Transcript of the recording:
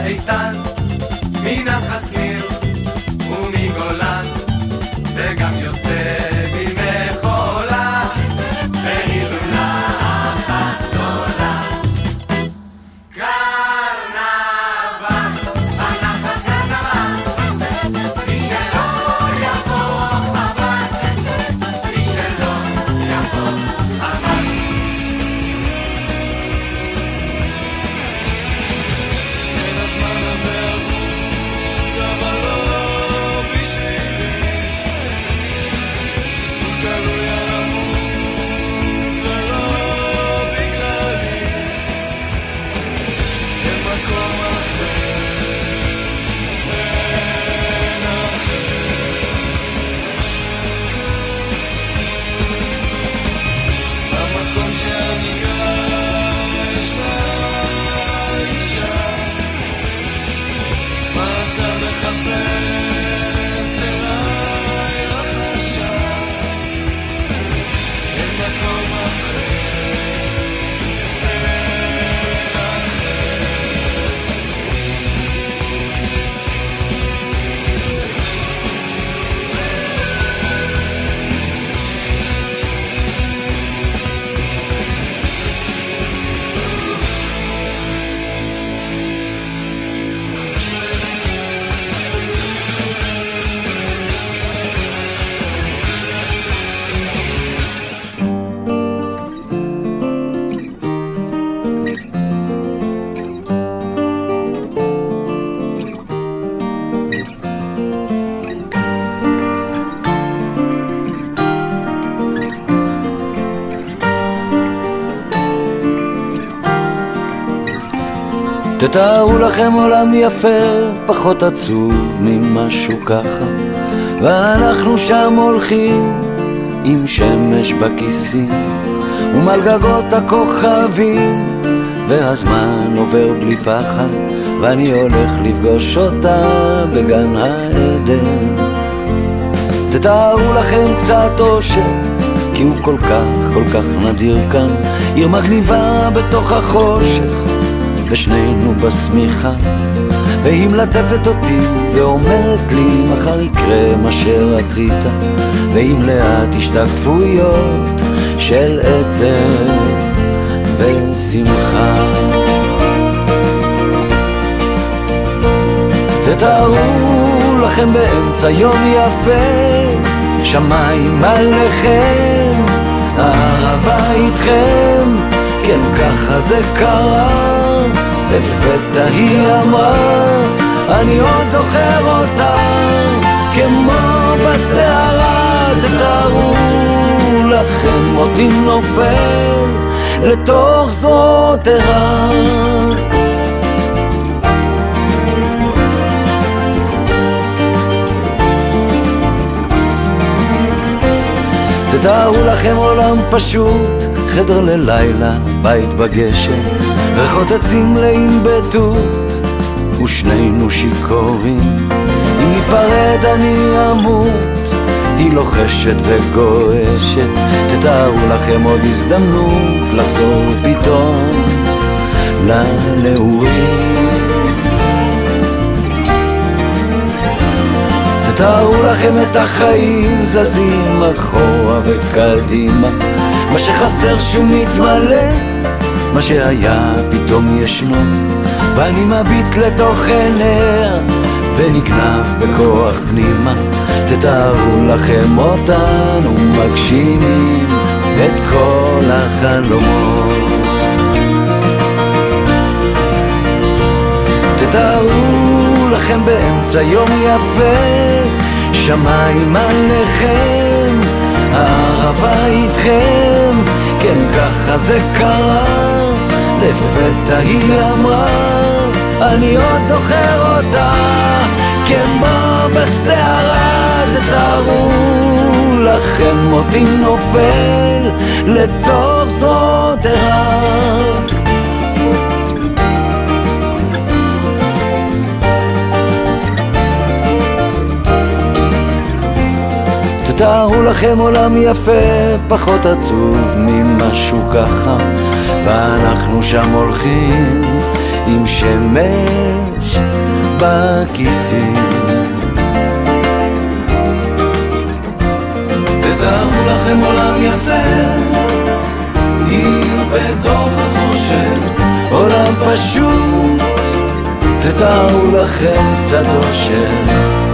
איתן מנחס ניר ומגולן וגם יוצא ממחולה והילולה אחת גדולה קרנבל בנחל קרנבל מי שלא יבוא חבל מי שלא יבוא חבל תתארו לכם עולם יפה, פחות עצוב ממשהו ככה, ואנחנו שם הולכים עם שמש בכיסים ומעל גגות הכוכבים, והזמן עובר בלי פחד, ואני הולך לפגוש אותה בגן העדן. תתארו לכם קצת אושר, כי הוא כל כך נדיר כאן, עיר מגניבה בתוך החושך, ושנינו בסמיכה, והיא מלטפת אותי ואומרת לי מחר יקרה מה שרצית, ועם לאט השתקפויות של עצב ושמחה. תתארו לכם באמצע יום יפה, שמיים עליכם, הערבה איתכם, כן ככה זה קרה, לפתע היא אמרה, אני עוד זוכר אותה כמו בסערה. תתארו לכם אותי נופל לתוך זאת ערה, תתארו לכם עולם פשוט, חדר ללילה, בית בגשם, ריחות עצים מלאים בתות, ושנינו שיכורים, אם ניפרד אני אמות, היא לוחשת וגועשת. תתארו לכם עוד הזדמנות לחזור פתאום לנעורים. תתארו לכם את החיים זזים אחורה וקדימה, מה שחסר שהוא מתמלא, מה שהיה פתאום ישנו, ואני מביט לתוך עיניה ונגנב בכוח פנימה. תתארו לכם אותנו מגשימים את כל החלומות. תתארו לכם באמצע יום יפה, שמיים עליכם, הערבה איתכם, כן ככה זה קרה, לפתע היא אמרה, אני עוד זוכר אותה כמו בסערה. תתארו לכם אותי נופל לתוך זאת ערה, תתארו לכם עולם יפה, פחות עצוב ממשהו ככה, ואנחנו שם הולכים עם שמש בכיסים. תתארו לכם עולם יפה, עיר בתוך החושך, עולם פשוט, תתארו לכם קצת אושר.